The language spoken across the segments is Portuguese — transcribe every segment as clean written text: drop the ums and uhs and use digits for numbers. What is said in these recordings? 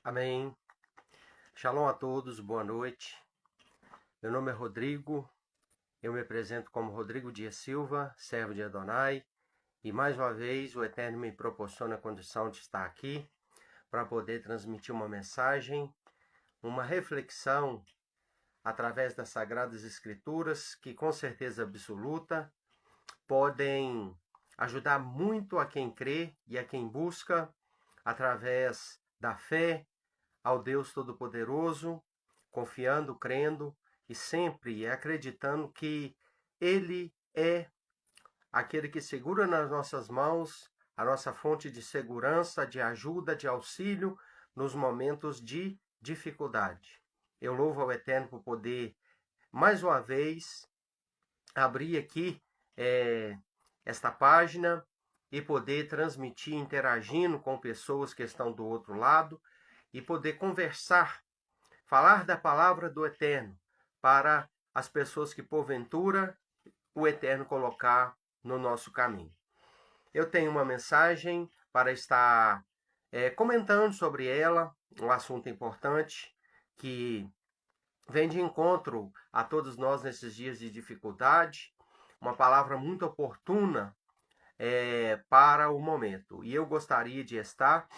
Amém. Shalom a todos, boa noite. Meu nome é Rodrigo, eu me apresento como Rodrigo Dias Silva, servo de Adonai, e mais uma vez o Eterno me proporciona a condição de estar aqui para poder transmitir uma mensagem, uma reflexão através das Sagradas Escrituras que com certeza absoluta podem ajudar muito a quem crê e a quem busca através da fé ao Deus Todo-Poderoso, confiando, crendo e sempre acreditando que Ele é aquele que segura nas nossas mãos a nossa fonte de segurança, de ajuda, de auxílio nos momentos de dificuldade. Eu louvo ao Eterno por poder, mais uma vez, abrir aqui esta página e poder transmitir, interagindo com pessoas que estão do outro lado, e poder conversar, falar da palavra do Eterno para as pessoas que porventura o Eterno colocar no nosso caminho. Eu tenho uma mensagem para estar comentando sobre ela, um assunto importante que vem de encontro a todos nós nesses dias de dificuldade, uma palavra muito oportuna para o momento. E eu gostaria de estar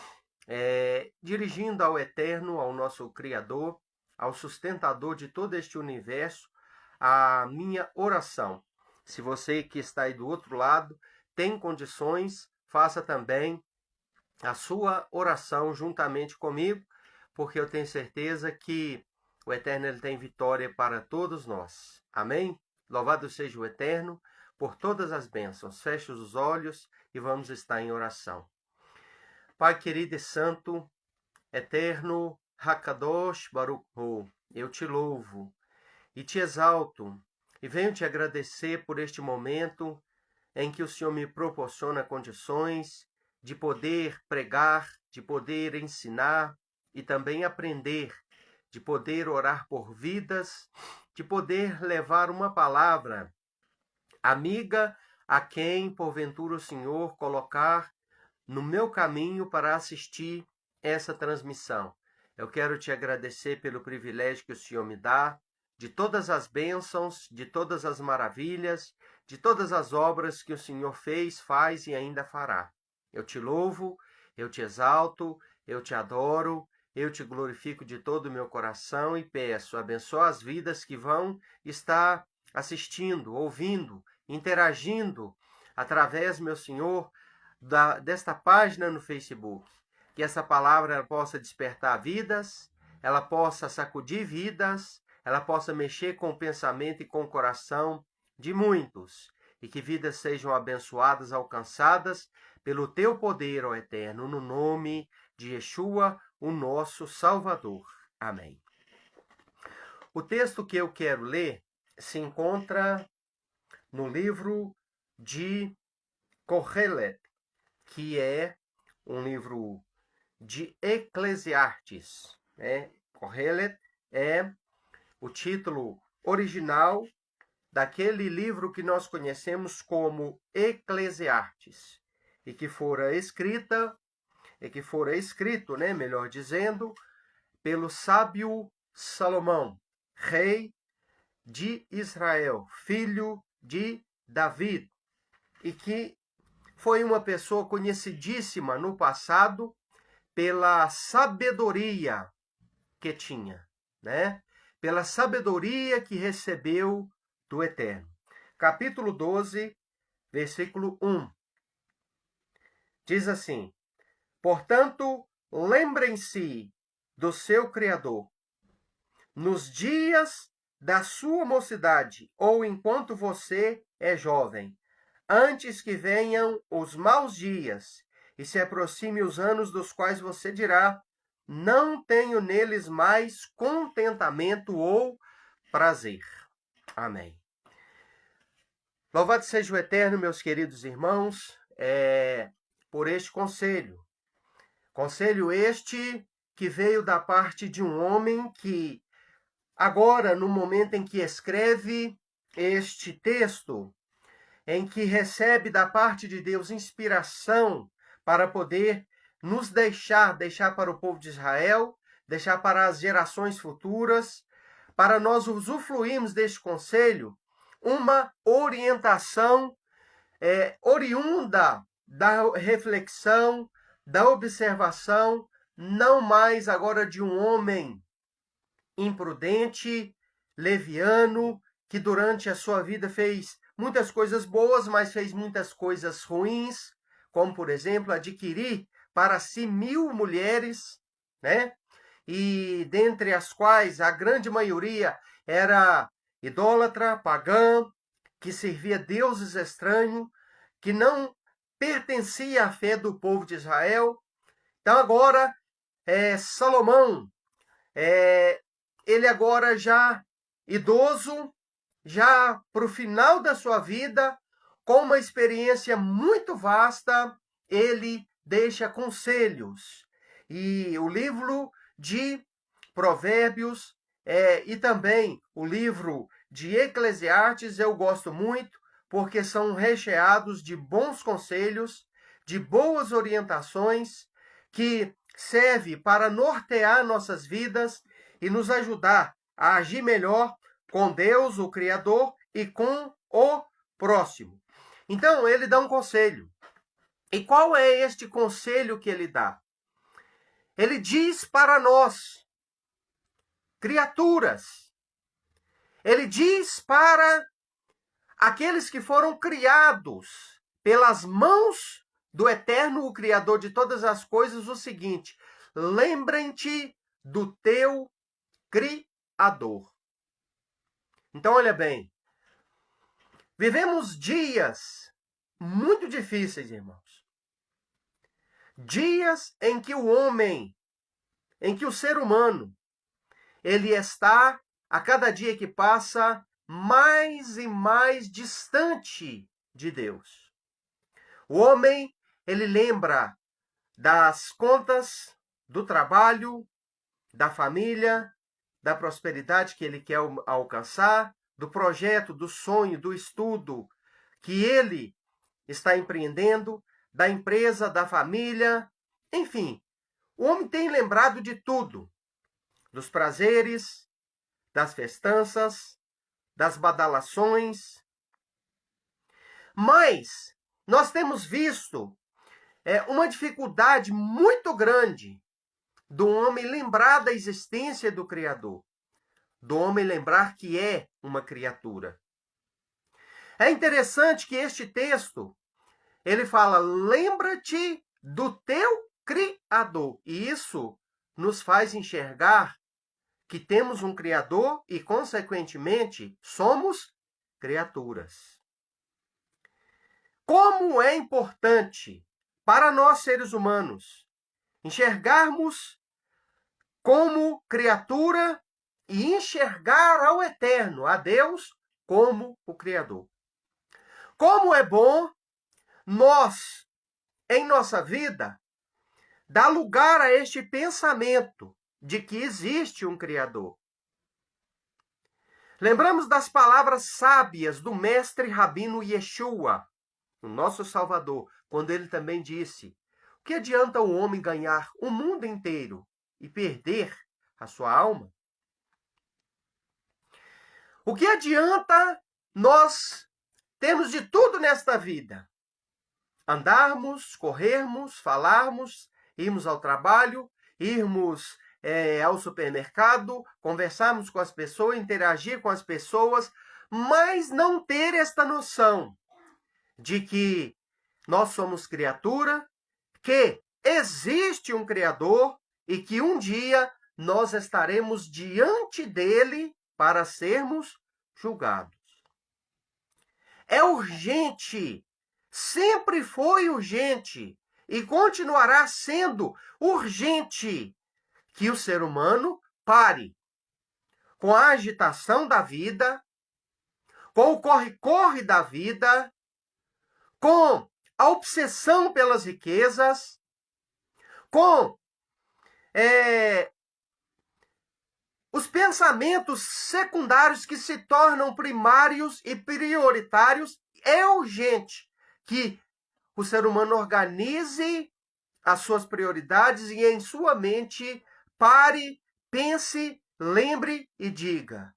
dirigindo ao Eterno, ao nosso Criador, ao sustentador de todo este universo, a minha oração. Se você que está aí do outro lado tem condições, faça também a sua oração juntamente comigo, porque eu tenho certeza que o Eterno ele tem vitória para todos nós. Amém? Louvado seja o Eterno por todas as bênçãos. Feche os olhos e vamos estar em oração. Pai querido e santo, eterno, Hakadosh Baruch Hu, eu te louvo e te exalto e venho te agradecer por este momento em que o Senhor me proporciona condições de poder pregar, de poder ensinar e também aprender, de poder orar por vidas, de poder levar uma palavra amiga a quem porventura o Senhor colocar no meu caminho para assistir essa transmissão. Eu quero te agradecer pelo privilégio que o Senhor me dá, de todas as bênçãos, de todas as maravilhas, de todas as obras que o Senhor fez, faz e ainda fará. Eu te louvo, eu te exalto, eu te adoro, eu te glorifico de todo o meu coração e peço, abençoa as vidas que vão estar assistindo, ouvindo, interagindo através, meu Senhor, desta página no Facebook, que essa palavra possa despertar vidas, ela possa sacudir vidas, ela possa mexer com o pensamento e com o coração de muitos, e que vidas sejam abençoadas, alcançadas pelo teu poder, ó Eterno, no nome de Yeshua, o nosso Salvador. Amém. O texto que eu quero ler se encontra no livro de Kohelet, que é um livro de Eclesiastes. Kohelet é o título original daquele livro que nós conhecemos como Eclesiastes, e que fora escrito, melhor dizendo, pelo sábio Salomão, rei de Israel, filho de Davi, e que foi uma pessoa conhecidíssima no passado pela sabedoria que tinha, Pela sabedoria que recebeu do Eterno. Capítulo 12, versículo 1. Diz assim: portanto, lembrem-se do seu Criador, nos dias da sua mocidade, ou enquanto você é jovem, antes que venham os maus dias e se aproxime os anos dos quais você dirá: não tenho neles mais contentamento ou prazer. Amém. Louvado seja o Eterno, meus queridos irmãos, por este conselho. Conselho este que veio da parte de um homem que, agora, no momento em que escreve este texto, em que recebe da parte de Deus inspiração para poder nos deixar para o povo de Israel, deixar para as gerações futuras, para nós usufruirmos deste conselho, uma orientação oriunda da reflexão, da observação, não mais agora de um homem imprudente, leviano, que durante a sua vida fez muitas coisas boas, mas fez muitas coisas ruins, como, por exemplo, adquirir para si 1000 mulheres, né? E dentre as quais a grande maioria era idólatra, pagã, que servia deuses estranhos, que não pertencia à fé do povo de Israel. Então agora, Salomão, ele agora já idoso, já para o final da sua vida, com uma experiência muito vasta, ele deixa conselhos. E o livro de Provérbios e também o livro de Eclesiastes eu gosto muito, porque são recheados de bons conselhos, de boas orientações, que serve para nortear nossas vidas e nos ajudar a agir melhor com Deus, o Criador, e com o próximo. Então, ele dá um conselho. E qual é este conselho que ele dá? Ele diz para nós, criaturas, ele diz para aqueles que foram criados pelas mãos do Eterno, o Criador de todas as coisas, o seguinte: lembrem-te do teu Criador. Então, olha bem, vivemos dias muito difíceis, irmãos. Dias em que o homem, em que o ser humano, ele está, a cada dia que passa, mais e mais distante de Deus. O homem, ele lembra das contas, do trabalho, da família, da prosperidade que ele quer alcançar, do projeto, do sonho, do estudo que ele está empreendendo, da empresa, da família, enfim. O homem tem lembrado de tudo, dos prazeres, das festanças, das badalações. Mas nós temos visto uma dificuldade muito grande do homem lembrar da existência do Criador, do homem lembrar que é uma criatura. É interessante que este texto, ele fala, lembra-te do teu Criador. E isso nos faz enxergar que temos um Criador e, consequentemente, somos criaturas. Como é importante para nós, seres humanos, enxergarmos como criatura e enxergar ao Eterno, a Deus, como o Criador. Como é bom nós, em nossa vida, dar lugar a este pensamento de que existe um Criador. Lembramos das palavras sábias do mestre Rabino Yeshua, o nosso Salvador, quando ele também disse: o que adianta o homem ganhar o mundo inteiro e perder a sua alma? O que adianta nós termos de tudo nesta vida? Andarmos, corrermos, falarmos, irmos ao trabalho, irmos ao supermercado, conversarmos com as pessoas, interagir com as pessoas, mas não ter esta noção de que nós somos criatura, que existe um Criador e que um dia nós estaremos diante dele para sermos julgados. É urgente, sempre foi urgente e continuará sendo urgente que o ser humano pare com a agitação da vida, com o corre-corre da vida, com a obsessão pelas riquezas, com os pensamentos secundários que se tornam primários e prioritários. É urgente que o ser humano organize as suas prioridades e em sua mente pare, pense, lembre e diga: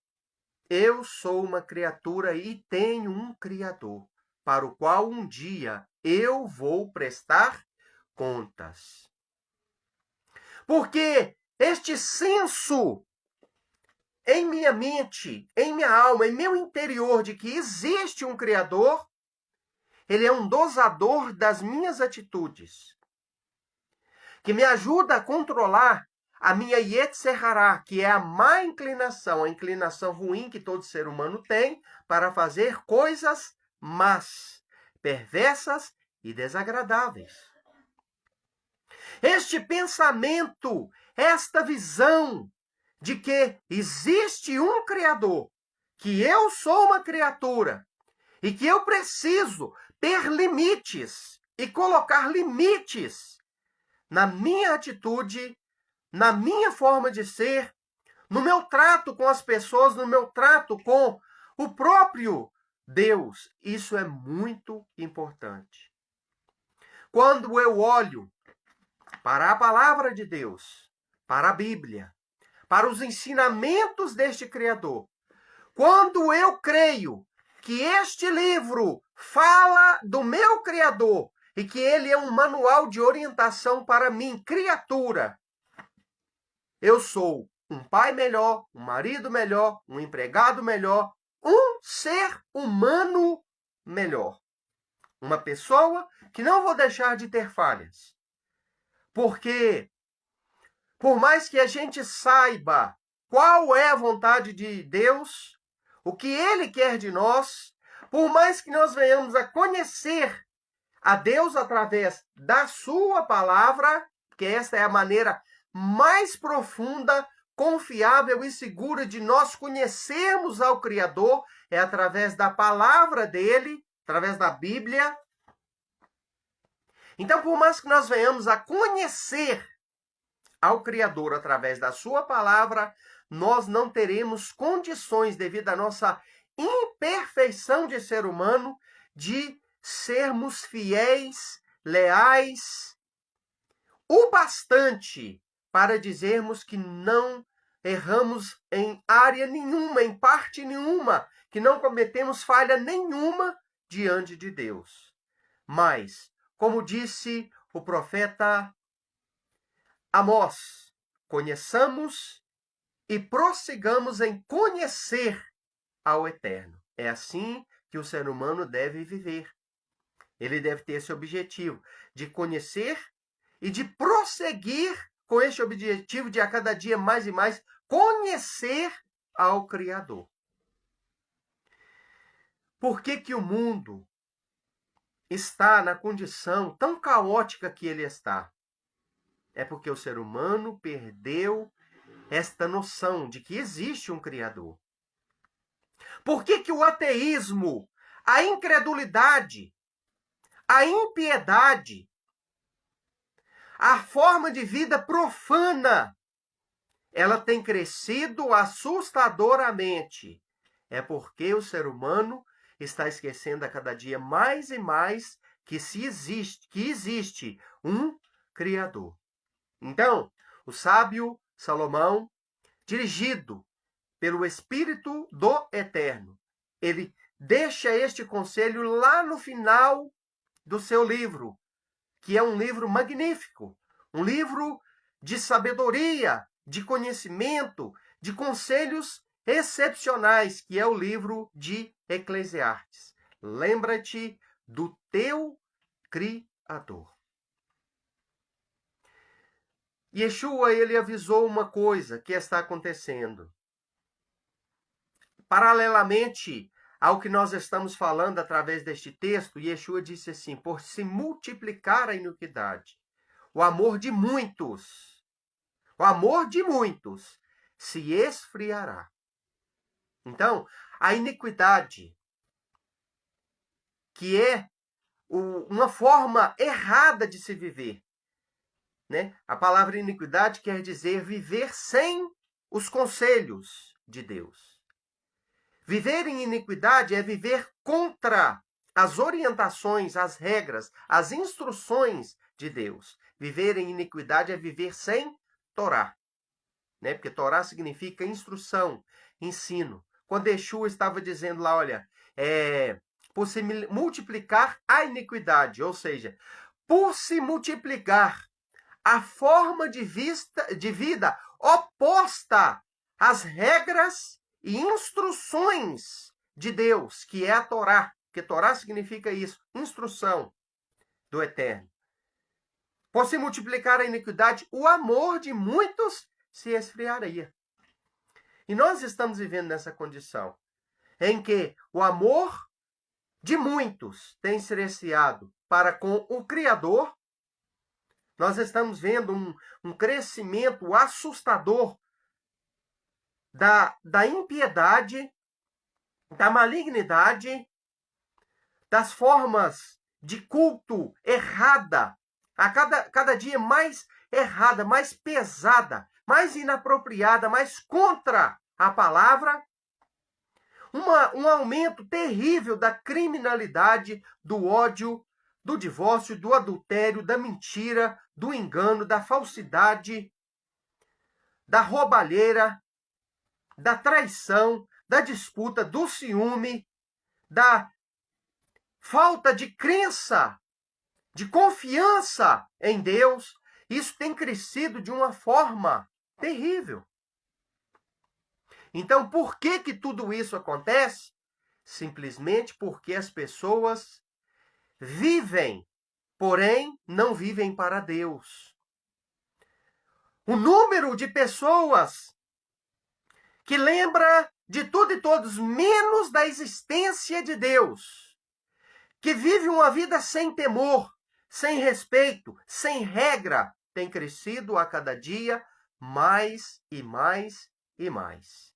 eu sou uma criatura e tenho um Criador, para o qual um dia eu vou prestar contas. Porque este senso em minha mente, em minha alma, em meu interior de que existe um Criador, ele é um dosador das minhas atitudes, que me ajuda a controlar a minha Yetzer Hará, que é a má inclinação, a inclinação ruim que todo ser humano tem para fazer coisas más, perversas e desagradáveis. Este pensamento, esta visão de que existe um Criador, que eu sou uma criatura e que eu preciso ter limites e colocar limites na minha atitude, na minha forma de ser, no meu trato com as pessoas, no meu trato com o próprio Deus. Isso é muito importante. Quando eu olho para a palavra de Deus, para a Bíblia, para os ensinamentos deste Criador, quando eu creio que este livro fala do meu Criador e que ele é um manual de orientação para mim, criatura, eu sou um pai melhor, um marido melhor, um empregado melhor, um ser humano melhor. Uma pessoa que não vou deixar de ter falhas. Porque, por mais que a gente saiba qual é a vontade de Deus, o que Ele quer de nós, por mais que nós venhamos a conhecer a Deus através da Sua palavra, que esta é a maneira mais profunda, confiável e segura de nós conhecermos ao Criador, é através da palavra dele, através da Bíblia. Então, por mais que nós venhamos a conhecer ao Criador através da sua palavra, nós não teremos condições, devido à nossa imperfeição de ser humano, de sermos fiéis, leais, o bastante para dizermos que não erramos em área nenhuma, em parte nenhuma, que não cometemos falha nenhuma diante de Deus. Mas, como disse o profeta Amós, conheçamos e prossigamos em conhecer ao Eterno. É assim que o ser humano deve viver. Ele deve ter esse objetivo de conhecer e de prosseguir com este objetivo de a cada dia mais e mais conhecer ao Criador. Por que que o mundo está na condição tão caótica que ele está? É porque o ser humano perdeu esta noção de que existe um Criador. Por que que o ateísmo, a incredulidade, a impiedade, a forma de vida profana, ela tem crescido assustadoramente? É porque o ser humano está esquecendo a cada dia mais e mais que existe um Criador. Então, o sábio Salomão, dirigido pelo Espírito do Eterno, ele deixa este conselho lá no final do seu livro, que é um livro magnífico, um livro de sabedoria, de conhecimento, de conselhos excepcionais, que é o livro de Eclesiastes. Lembra-te do teu Criador. Yeshua, ele avisou uma coisa que está acontecendo. Paralelamente ao que nós estamos falando através deste texto, Yeshua disse assim: por se multiplicar a iniquidade, o amor de muitos se esfriará. Então, a iniquidade, que é uma forma errada de se viver, né? A palavra iniquidade quer dizer viver sem os conselhos de Deus. Viver em iniquidade é viver contra as orientações, as regras, as instruções de Deus. Viver em iniquidade é viver sem Torá. né? Porque Torá significa instrução, ensino. Quando Yeshua estava dizendo lá, olha, por se multiplicar a iniquidade, ou seja, por se multiplicar a forma de vida oposta às regras e instruções de Deus, que é a Torá, porque Torá significa isso, instrução do Eterno. Por se multiplicar a iniquidade, o amor de muitos se esfriaria. E nós estamos vivendo nessa condição, em que o amor de muitos tem se esfriado para com o Criador. Nós estamos vendo um crescimento assustador da impiedade, da malignidade, das formas de culto errada, a cada dia mais errada, mais pesada, mais inapropriada, mais contra a palavra. Um aumento terrível da criminalidade, do ódio, do divórcio, do adultério, da mentira, do engano, da falsidade, da roubalheira, da traição, da disputa, do ciúme, da falta de crença, de confiança em Deus. Isso tem crescido de uma forma terrível. Então, por que tudo isso acontece? Simplesmente porque as pessoas vivem, porém não vivem para Deus. O número de pessoas que lembra de tudo e todos, menos da existência de Deus, que vive uma vida sem temor, sem respeito, sem regra, tem crescido a cada dia mais e mais e mais.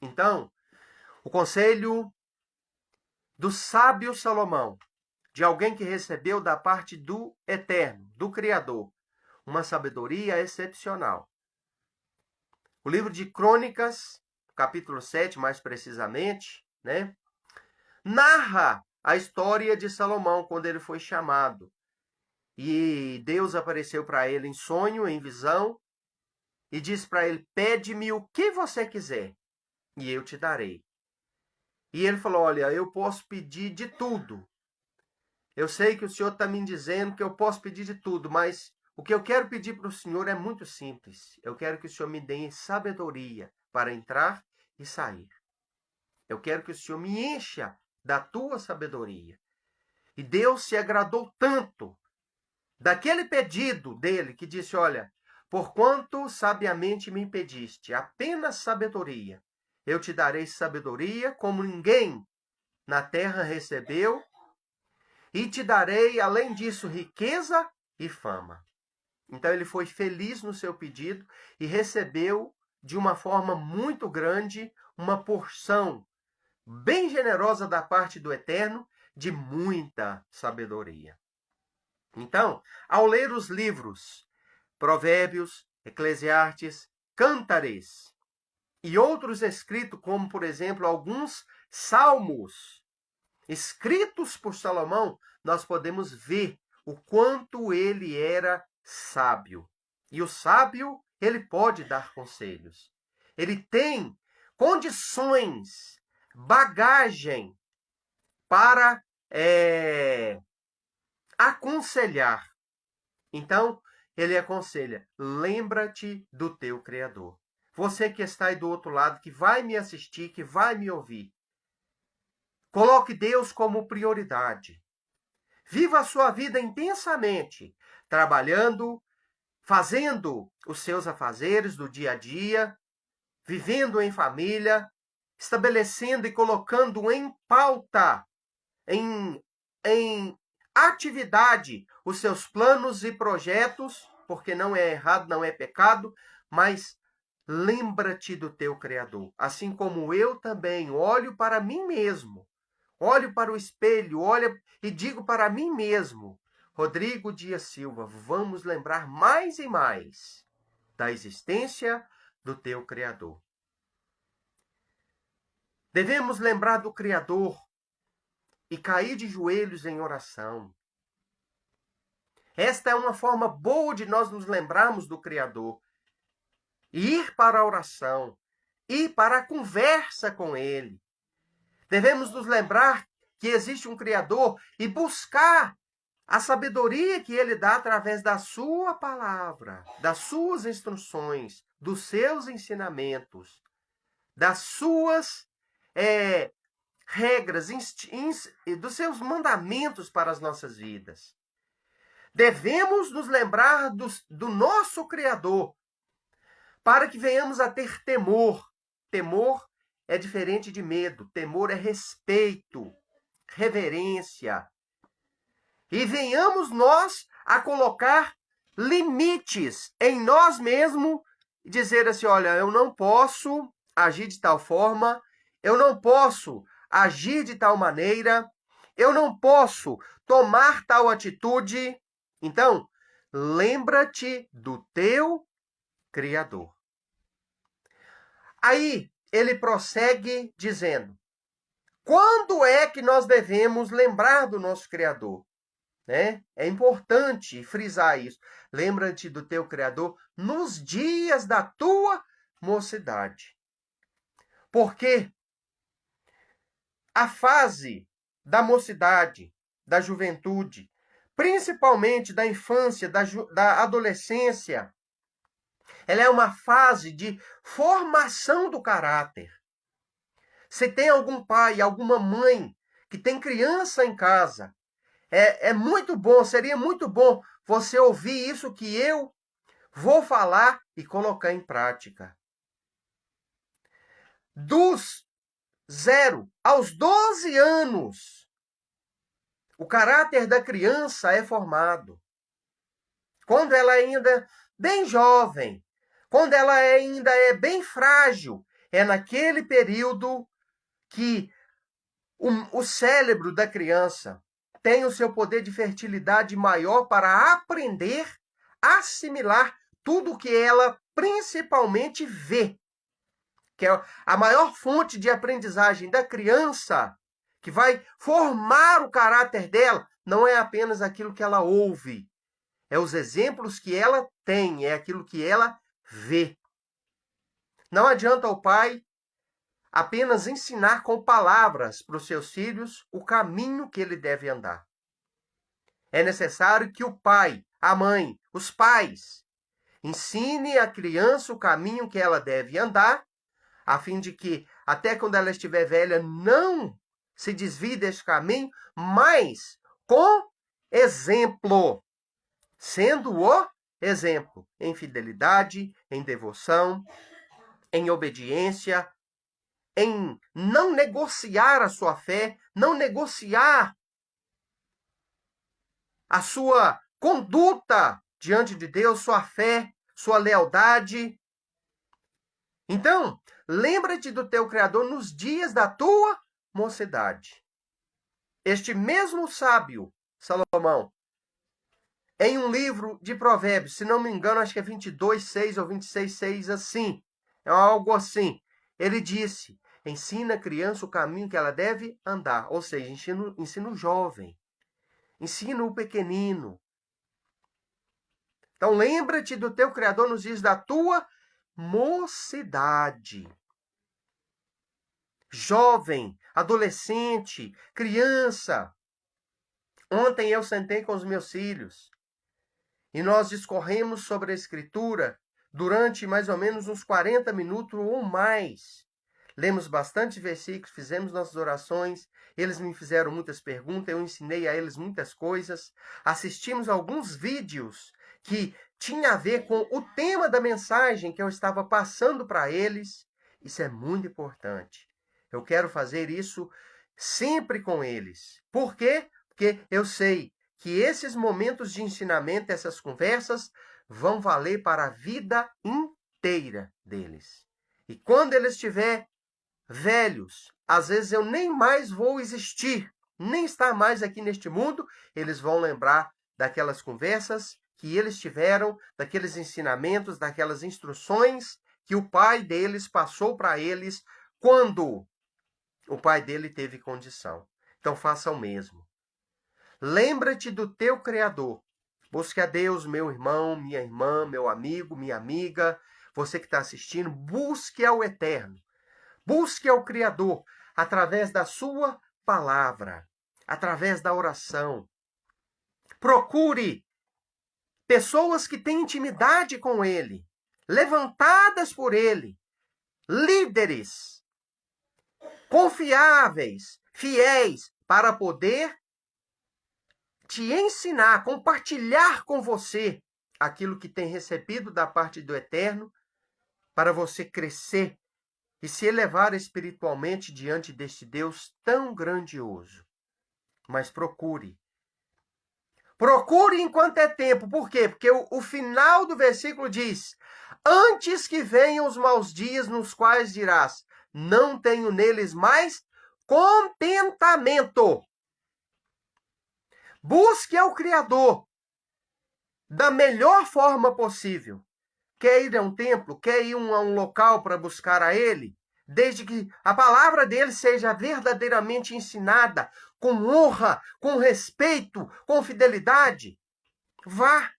Então, o conselho do sábio Salomão, de alguém que recebeu da parte do Eterno, do Criador, uma sabedoria excepcional. O livro de Crônicas, capítulo 7, mais precisamente, né, narra a história de Salomão quando ele foi chamado. E Deus apareceu para ele em sonho, em visão, e disse para ele: pede-me o que você quiser, e eu te darei. E ele falou: olha, eu posso pedir de tudo. Eu sei que o Senhor está me dizendo que eu posso pedir de tudo, mas o que eu quero pedir para o Senhor é muito simples. Eu quero que o Senhor me dê sabedoria para entrar e sair. Eu quero que o Senhor me encha da tua sabedoria. E Deus se agradou tanto daquele pedido dele que disse: olha, porquanto sabiamente me pediste apenas sabedoria, eu te darei sabedoria como ninguém na terra recebeu, e te darei, além disso, riqueza e fama. Então ele foi feliz no seu pedido e recebeu de uma forma muito grande uma porção bem generosa da parte do Eterno de muita sabedoria. Então, ao ler os livros Provérbios, Eclesiastes, Cântares e outros escritos, como, por exemplo, alguns salmos escritos por Salomão, nós podemos ver o quanto ele era sábio. E o sábio, ele pode dar conselhos. Ele tem condições, bagagem para aconselhar. Então, ele aconselha: lembra-te do teu Criador. Você que está aí do outro lado, que vai me assistir, que vai me ouvir, coloque Deus como prioridade. Viva a sua vida intensamente, trabalhando, fazendo os seus afazeres do dia a dia, vivendo em família, estabelecendo e colocando em pauta, em atividade, os seus planos e projetos, porque não é errado, não é pecado, mas lembra-te do teu Criador. Assim como eu também olho para mim mesmo, olho para o espelho, olho e digo para mim mesmo: Rodrigo Dias Silva, vamos lembrar mais e mais da existência do teu Criador. Devemos lembrar do Criador e cair de joelhos em oração. Esta é uma forma boa de nós nos lembrarmos do Criador. ir para a oração, ir para a conversa com Ele. Devemos nos lembrar que existe um Criador e buscar a sabedoria que Ele dá através da sua palavra, das suas instruções, dos seus ensinamentos, das suas regras, dos seus mandamentos para as nossas vidas. Devemos nos lembrar do nosso Criador, para que venhamos a ter temor. Temor é diferente de medo. Temor é respeito, reverência. E venhamos nós a colocar limites em nós mesmos e dizer assim, olha, eu não posso agir de tal forma, eu não posso agir de tal maneira, eu não posso tomar tal atitude. Então, lembra-te do teu Criador. Aí, ele prossegue dizendo, quando é que nós devemos lembrar do nosso Criador? Né? É importante frisar isso. Lembra-te do teu Criador nos dias da tua mocidade. Porque a fase da mocidade, da juventude, principalmente da infância, da adolescência, ela é uma fase de formação do caráter. Se tem algum pai, alguma mãe que tem criança em casa, é muito bom, seria muito bom você ouvir isso que eu vou falar e colocar em prática. Dos 0 aos 12 anos, o caráter da criança é formado. Quando ela ainda é bem jovem, quando ela ainda é bem frágil, é naquele período que o cérebro da criança tem o seu poder de fertilidade maior para aprender, assimilar tudo que ela principalmente vê. Que é a maior fonte de aprendizagem da criança, que vai formar o caráter dela, não é apenas aquilo que ela ouve, é os exemplos que ela tem, é aquilo que ela vê. Não adianta o pai apenas ensinar com palavras para os seus filhos o caminho que ele deve andar. É necessário que o pai, a mãe, os pais, ensine a criança o caminho que ela deve andar, a fim de que, até quando ela estiver velha, não se desvie desse caminho, mas com exemplo, sendo o exemplo em fidelidade, em devoção, em obediência, em não negociar a sua fé, não negociar a sua conduta diante de Deus, sua fé, sua lealdade. Então, lembra-te do teu Criador nos dias da tua mocidade. Este mesmo sábio, Salomão, em um livro de Provérbios, se não me engano, acho que é 22:6 ou 26:6, assim, é algo assim, ele disse, ensina a criança o caminho que ela deve andar, ou seja, ensina o jovem, ensina o pequenino. Então, lembra-te do teu Criador nos dias da tua mocidade. Jovem, adolescente, criança. Ontem eu sentei com os meus filhos e nós discorremos sobre a Escritura durante mais ou menos uns 40 minutos ou mais. Lemos bastante versículos, fizemos nossas orações, eles me fizeram muitas perguntas, eu ensinei a eles muitas coisas, assistimos alguns vídeos que tinha a ver com o tema da mensagem que eu estava passando para eles. Isso é muito importante. Eu quero fazer isso sempre com eles. Por quê? Porque eu sei que esses momentos de ensinamento, essas conversas, vão valer para a vida inteira deles. E quando eles estiverem velhos, às vezes eu nem mais vou existir, nem estar mais aqui neste mundo, eles vão lembrar daquelas conversas que eles tiveram, daqueles ensinamentos, daquelas instruções que o pai deles passou para eles quando o pai dele teve condição. Então faça o mesmo. Lembra-te do teu Criador. Busque a Deus, meu irmão, minha irmã, meu amigo, minha amiga. você que está assistindo, busque ao Eterno. Busque ao Criador através da sua palavra, através da oração. Procure pessoas que têm intimidade com Ele, levantadas por Ele, líderes confiáveis, fiéis, para poder te ensinar, compartilhar com você aquilo que tem recebido da parte do Eterno, para você crescer e se elevar espiritualmente diante deste Deus tão grandioso. Mas procure. Procure enquanto é tempo. Por quê? Porque o final do versículo diz: antes que venham os maus dias nos quais dirás, não tenho neles mais contentamento. Busque ao Criador da melhor forma possível. Quer ir a um templo? Quer ir a um local para buscar a Ele? Desde que a palavra dele seja verdadeiramente ensinada, com honra, com respeito, com fidelidade. Vá.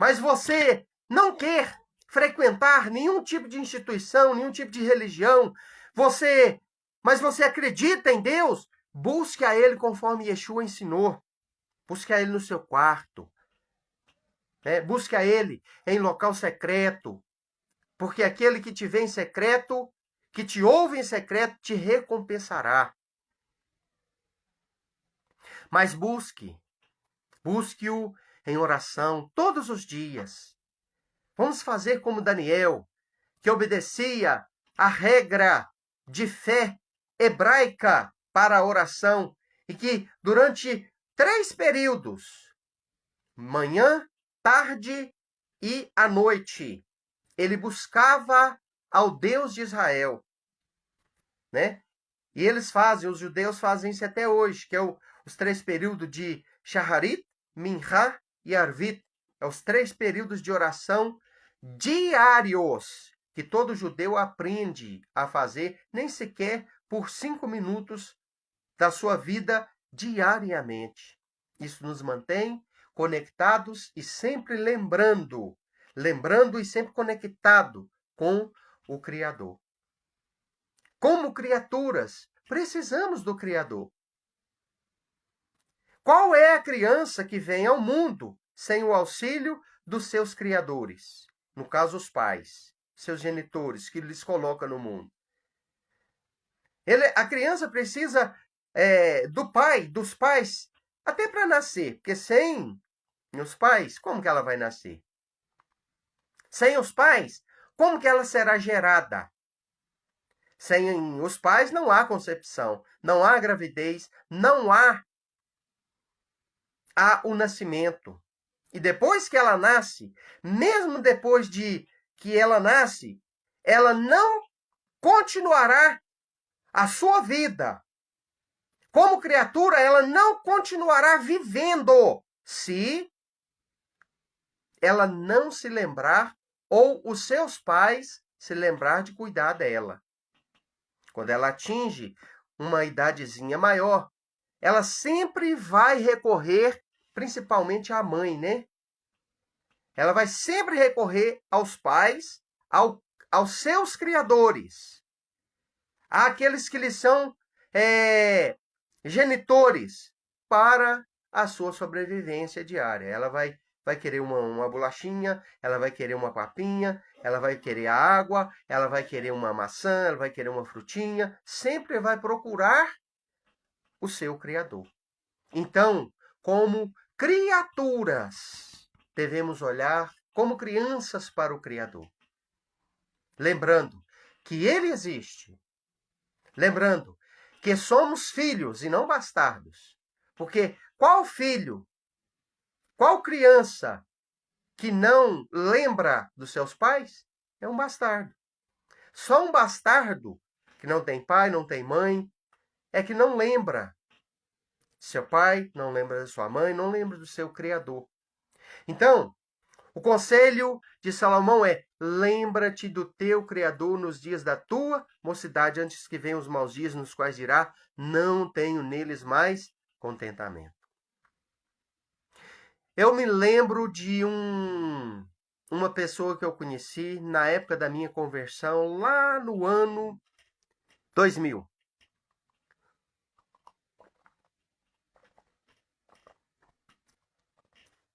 Mas você não quer frequentar nenhum tipo de instituição, nenhum tipo de religião. Mas você acredita em Deus? Busque a Ele conforme Yeshua ensinou. Busque a Ele no seu quarto. Busque a Ele em local secreto. Porque aquele que te vê em secreto, que te ouve em secreto, te recompensará. Mas busque-o em oração todos os dias. Vamos fazer como Daniel, que obedecia à regra de fé hebraica para a oração e que durante 3 períodos, manhã, tarde e à noite, ele buscava ao Deus de Israel, né? E os judeus fazem isso até hoje, que é os 3 períodos de Shaharit, Mincha e Arvit. É os 3 períodos de oração diários que todo judeu aprende a fazer, nem sequer por 5 minutos da sua vida diariamente. Isso nos mantém conectados e sempre lembrando e sempre conectado com o Criador. Como criaturas, precisamos do Criador. Qual é a criança que vem ao mundo sem o auxílio dos seus criadores? No caso, os pais, seus genitores, que lhes colocam no mundo. A criança precisa dos pais, até para nascer, porque sem os pais, como que ela vai nascer? Sem os pais, como que ela será gerada? Sem os pais não há concepção, não há gravidez, não há o nascimento. E depois que ela nasce, mesmo depois de que ela nasce, ela não continuará a sua vida. Como criatura, ela não continuará vivendo se ela não se lembrar ou os seus pais se lembrar de cuidar dela. Quando ela atinge uma idadezinha maior, ela sempre vai recorrer principalmente à mãe, né? Ela vai sempre recorrer aos pais, aos seus criadores, àqueles que lhe são genitores para a sua sobrevivência diária. Ela vai querer uma bolachinha, ela vai querer uma papinha, ela vai querer a água, ela vai querer uma maçã, ela vai querer uma frutinha, sempre vai procurar o seu Criador. Então, como criaturas, devemos olhar como crianças para o Criador. Lembrando que Ele existe. Lembrando que somos filhos e não bastardos. Porque qual filho, qual criança que não lembra dos seus pais é um bastardo. Só um bastardo que não tem pai, não tem mãe, é que não lembra de seu pai, não lembra de sua mãe, não lembra do seu Criador. Então, o conselho de Salomão é: lembra-te do teu Criador nos dias da tua mocidade, antes que venham os maus dias, nos quais dirá, não tenho neles mais contentamento. Eu me lembro de um uma pessoa que eu conheci na época da minha conversão, lá no ano 2000.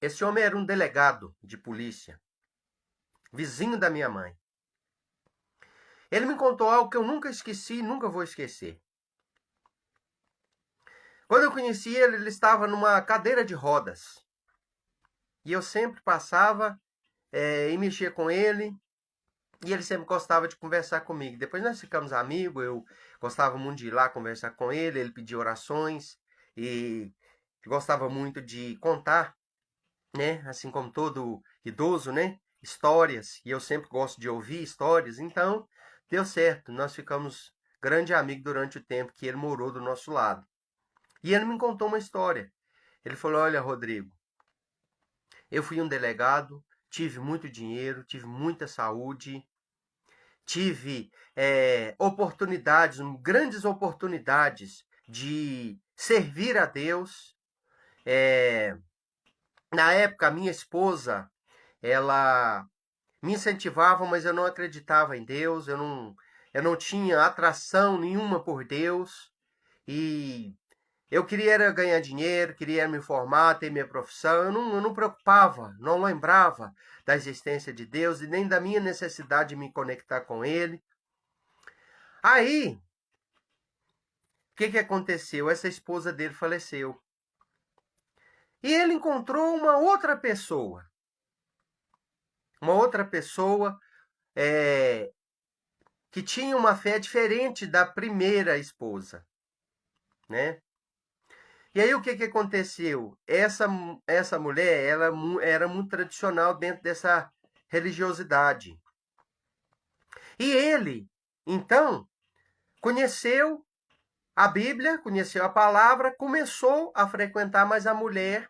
Esse homem era um delegado de polícia, vizinho da minha mãe. Ele me contou algo que eu nunca esqueci e nunca vou esquecer. Quando eu conheci ele, ele estava numa cadeira de rodas. E eu sempre passava e mexia com ele. E ele sempre gostava de conversar comigo. Depois nós ficamos amigos, eu gostava muito de ir lá conversar com ele. Ele pedia orações e gostava muito de contar, né? Assim como todo idoso, né? Histórias. E eu sempre gosto de ouvir histórias. Então, deu certo. Nós ficamos grande amigo durante o tempo que ele morou do nosso lado. E ele me contou uma história. Ele falou: olha, Rodrigo, eu fui um delegado, tive muito dinheiro, tive muita saúde, tive oportunidades, grandes oportunidades de servir a Deus. Na época, a minha esposa, ela me incentivava, mas eu não acreditava em Deus, eu não tinha atração nenhuma por Deus. E eu queria era ganhar dinheiro, queria me formar, ter minha profissão. Eu não preocupava, não lembrava da existência de Deus e nem da minha necessidade de me conectar com Ele. Aí, o que aconteceu? Essa esposa dele faleceu. E ele encontrou uma outra pessoa. Uma outra pessoa que tinha uma fé diferente da primeira esposa, né? E aí o que aconteceu? Essa mulher, ela era muito tradicional dentro dessa religiosidade. E ele, então, conheceu a Bíblia, conheceu a palavra, começou a frequentar, mas a mulher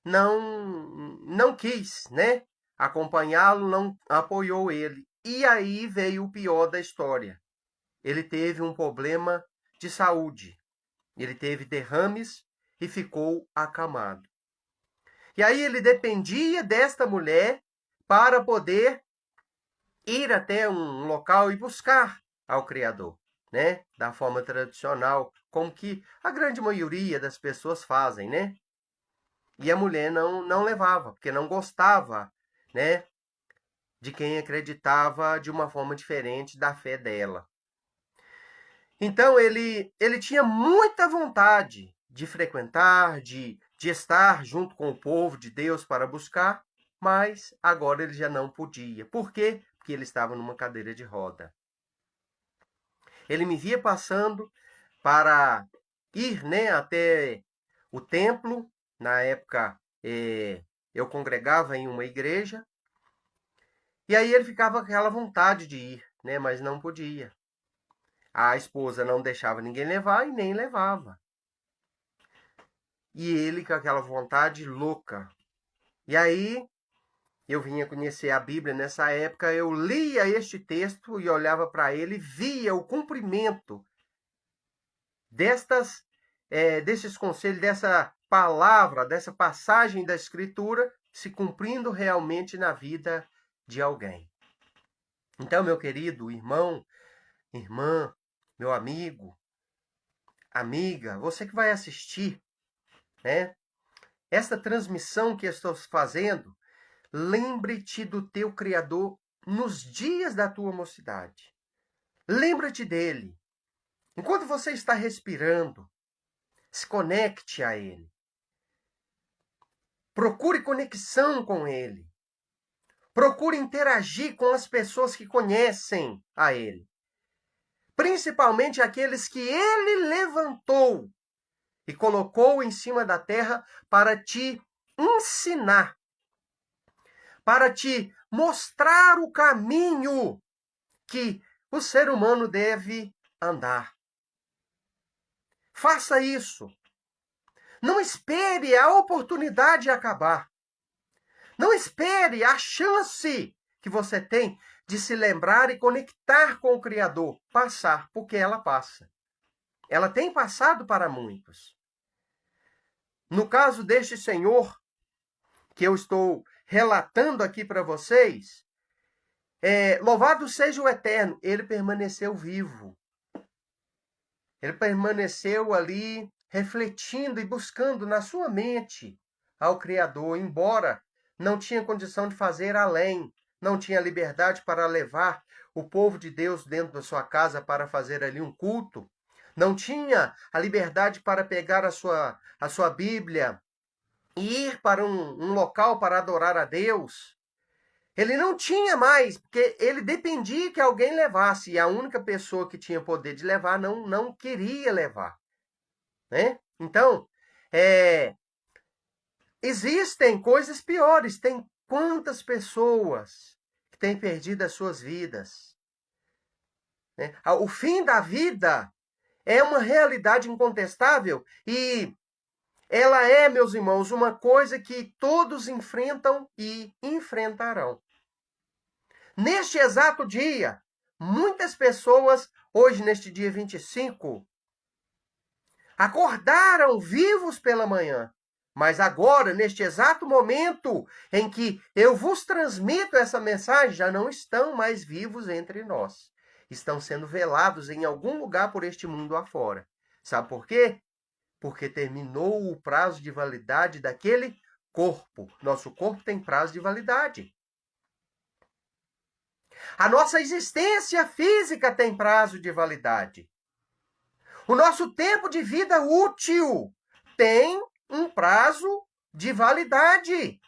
não quis, né? Acompanhá-lo, não apoiou ele. E aí veio o pior da história. Ele teve um problema de saúde. Ele teve derrames e ficou acamado. E aí ele dependia desta mulher para poder ir até um local e buscar ao Criador, né? Da forma tradicional, como que a grande maioria das pessoas fazem, né? E a mulher não levava, porque não gostava, né? De quem acreditava de uma forma diferente da fé dela. Então ele tinha muita vontade de frequentar, de estar junto com o povo de Deus para buscar, mas agora ele já não podia. Por quê? Porque ele estava numa cadeira de roda. Ele me via passando para ir, né, até o templo. Na época eu congregava em uma igreja. E aí ele ficava com aquela vontade de ir, né, mas não podia. A esposa não deixava ninguém levar e nem levava. E ele com aquela vontade louca. E aí eu vinha conhecer a Bíblia nessa época, eu lia este texto e olhava para ele e via o cumprimento desses conselhos, dessa palavra, dessa passagem da Escritura se cumprindo realmente na vida de alguém. Então, meu querido irmão, irmã, meu amigo, amiga, você que vai assistir, né? Esta transmissão que eu estou fazendo, lembre-te do teu Criador nos dias da tua mocidade. Lembra-te dele. Enquanto você está respirando, se conecte a ele. Procure conexão com ele. Procure interagir com as pessoas que conhecem a ele. Principalmente aqueles que ele levantou e colocou em cima da terra para te ensinar, para te mostrar o caminho que o ser humano deve andar. Faça isso. Não espere a oportunidade acabar. Não espere a chance que você tem de se lembrar e conectar com o Criador passar, porque ela passa. Ela tem passado para muitos. No caso deste senhor que eu estou relatando aqui para vocês, louvado seja o Eterno, ele permaneceu vivo. Ele permaneceu ali refletindo e buscando na sua mente ao Criador, embora não tinha condição de fazer além, não tinha liberdade para levar o povo de Deus dentro da sua casa para fazer ali um culto, não tinha a liberdade para pegar a sua Bíblia e ir para um local para adorar a Deus. Ele não tinha mais, porque ele dependia que alguém levasse, e a única pessoa que tinha poder de levar não queria levar. Né? Então, existem coisas piores. Tem quantas pessoas que têm perdido as suas vidas? Né? O fim da vida é uma realidade incontestável e ela é, meus irmãos, uma coisa que todos enfrentam e enfrentarão. Neste exato dia, muitas pessoas, hoje neste dia 25, acordaram vivos pela manhã. Mas agora, neste exato momento em que eu vos transmito essa mensagem, já não estão mais vivos entre nós. Estão sendo velados em algum lugar por este mundo afora. Sabe por quê? Porque terminou o prazo de validade daquele corpo. Nosso corpo tem prazo de validade. A nossa existência física tem prazo de validade. O nosso tempo de vida útil tem um prazo de validade.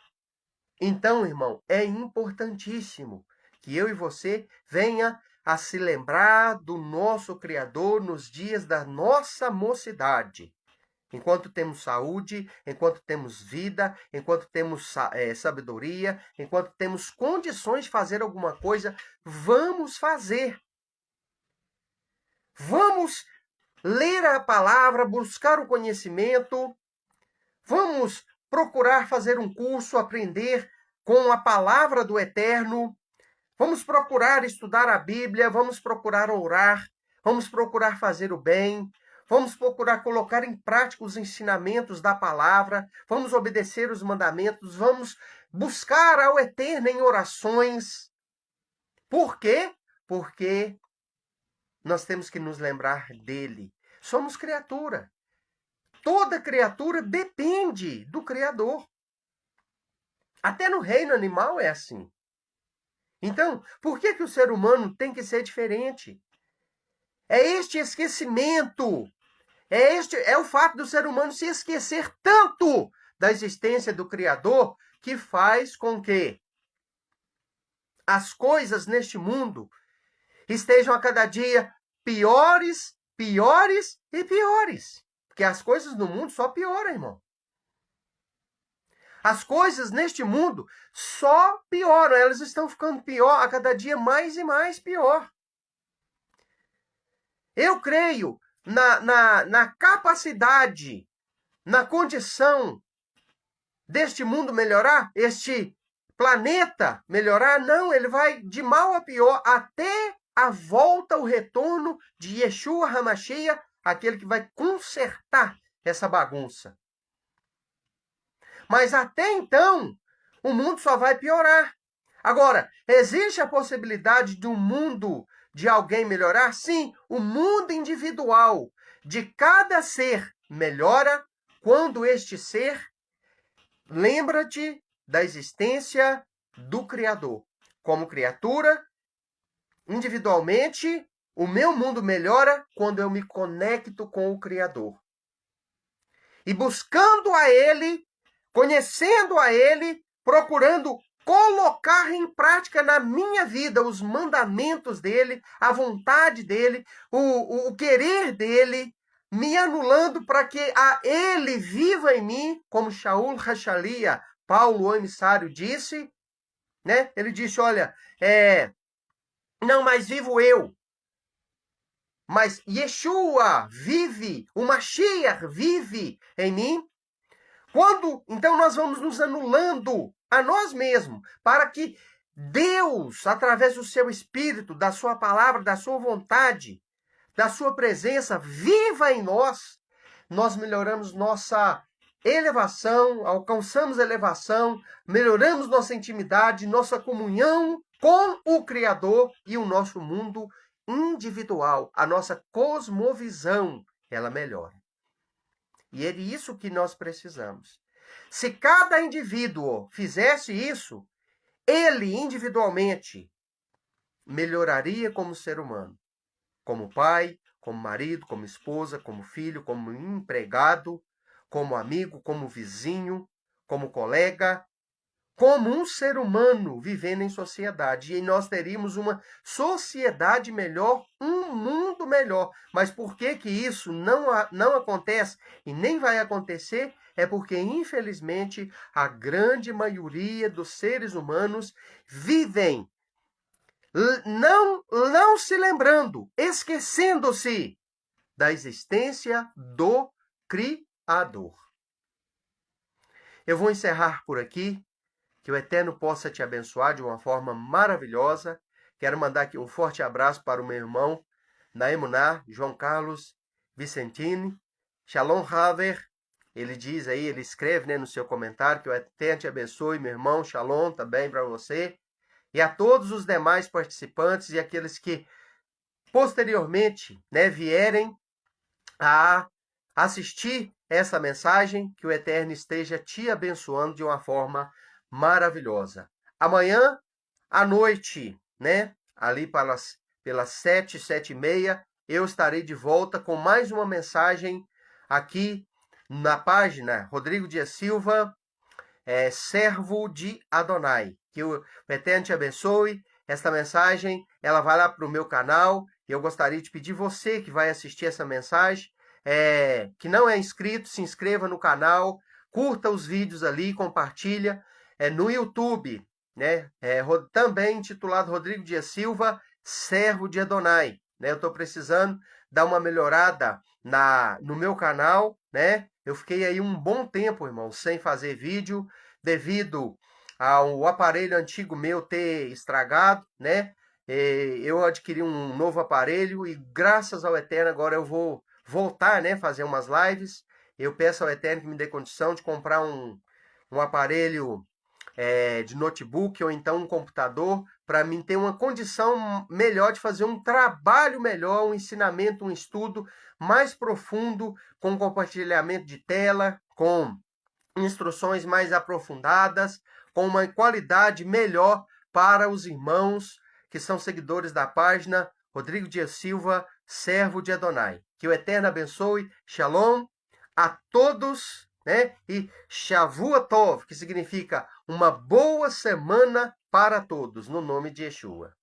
Então, irmão, é importantíssimo que eu e você venha a se lembrar do nosso Criador nos dias da nossa mocidade. Enquanto temos saúde, enquanto temos vida, enquanto temos sabedoria, enquanto temos condições de fazer alguma coisa, vamos fazer. Vamos ler a palavra, buscar o conhecimento. Vamos procurar fazer um curso, aprender com a palavra do Eterno. Vamos procurar estudar a Bíblia, vamos procurar orar, vamos procurar fazer o bem. Vamos procurar colocar em prática os ensinamentos da palavra, vamos obedecer os mandamentos, vamos buscar ao Eterno em orações. Por quê? Porque nós temos que nos lembrar dele. Somos criatura. Toda criatura depende do Criador. Até no reino animal é assim. Então, por que o ser humano tem que ser diferente? É este esquecimento. É o fato do ser humano se esquecer tanto da existência do Criador que faz com que as coisas neste mundo estejam a cada dia piores, piores e piores. Porque as coisas no mundo só pioram, irmão. As coisas neste mundo só pioram. Elas estão ficando pior a cada dia mais e mais pior. Eu creio na capacidade, na condição deste mundo melhorar, este planeta melhorar. Não, ele vai de mal a pior até a volta, o retorno de Yeshua HaMashiach, aquele que vai consertar essa bagunça. Mas até então, o mundo só vai piorar. Agora, existe a possibilidade de um mundo de alguém melhorar? Sim, o mundo individual de cada ser melhora quando este ser lembra-te da existência do Criador. Como criatura, individualmente, o meu mundo melhora quando eu me conecto com o Criador. E buscando a Ele, conhecendo a Ele, procurando colocar em prática na minha vida os mandamentos dele, a vontade dele, o querer dele, me anulando para que a ele viva em mim, como Shaul Hachalia, Paulo, o emissário, disse, né? Ele disse, olha, não mais vivo eu, mas Yeshua vive, o Mashiach vive em mim. Quando, então, nós vamos nos anulando a nós mesmos, para que Deus, através do seu Espírito, da sua palavra, da sua vontade, da sua presença, viva em nós, nós melhoramos nossa elevação, alcançamos elevação, melhoramos nossa intimidade, nossa comunhão com o Criador e o nosso mundo individual, a nossa cosmovisão, ela melhora. E é isso que nós precisamos. Se cada indivíduo fizesse isso, ele individualmente melhoraria como ser humano, como pai, como marido, como esposa, como filho, como empregado, como amigo, como vizinho, como colega, como um ser humano vivendo em sociedade. E nós teríamos uma sociedade melhor, um mundo melhor. Mas por que que isso não acontece e nem vai acontecer? É porque, infelizmente, a grande maioria dos seres humanos vivem não se lembrando, esquecendo-se da existência do Criador. Eu vou encerrar por aqui. Que o Eterno possa te abençoar de uma forma maravilhosa. Quero mandar aqui um forte abraço para o meu irmão na Emuná, João Carlos Vicentini. Shalom Haver. Ele diz aí, ele escreve no seu comentário que o Eterno te abençoe, meu irmão. Shalom também para você. E a todos os demais participantes e aqueles que posteriormente vierem a assistir essa mensagem, que o Eterno esteja te abençoando de uma forma maravilhosa. Amanhã à noite, ali pelas 7, 7h30, eu estarei de volta com mais uma mensagem aqui na página Rodrigo Dias Silva, servo de Adonai. Que o Eterno te abençoe. Esta mensagem, ela vai lá para o meu canal e eu gostaria de pedir você que vai assistir essa mensagem, que não é inscrito, se inscreva no canal, curta os vídeos ali, compartilha. No YouTube, também intitulado Rodrigo Dias Silva, servo de Adonai. Eu estou precisando dar uma melhorada no meu canal. Eu fiquei aí um bom tempo, irmão, sem fazer vídeo, devido ao aparelho antigo meu ter estragado, Eu adquiri um novo aparelho e, graças ao Eterno, agora eu vou voltar, fazer umas lives. Eu peço ao Eterno que me dê condição de comprar um aparelho de notebook ou então um computador, para mim ter uma condição melhor de fazer um trabalho melhor, um ensinamento, um estudo mais profundo, com compartilhamento de tela, com instruções mais aprofundadas, com uma qualidade melhor para os irmãos que são seguidores da página Rodrigo Dias Silva, servo de Adonai. Que o Eterno abençoe. Shalom a todos. E Shavua Tov, que significa uma boa semana para todos, no nome de Yeshua.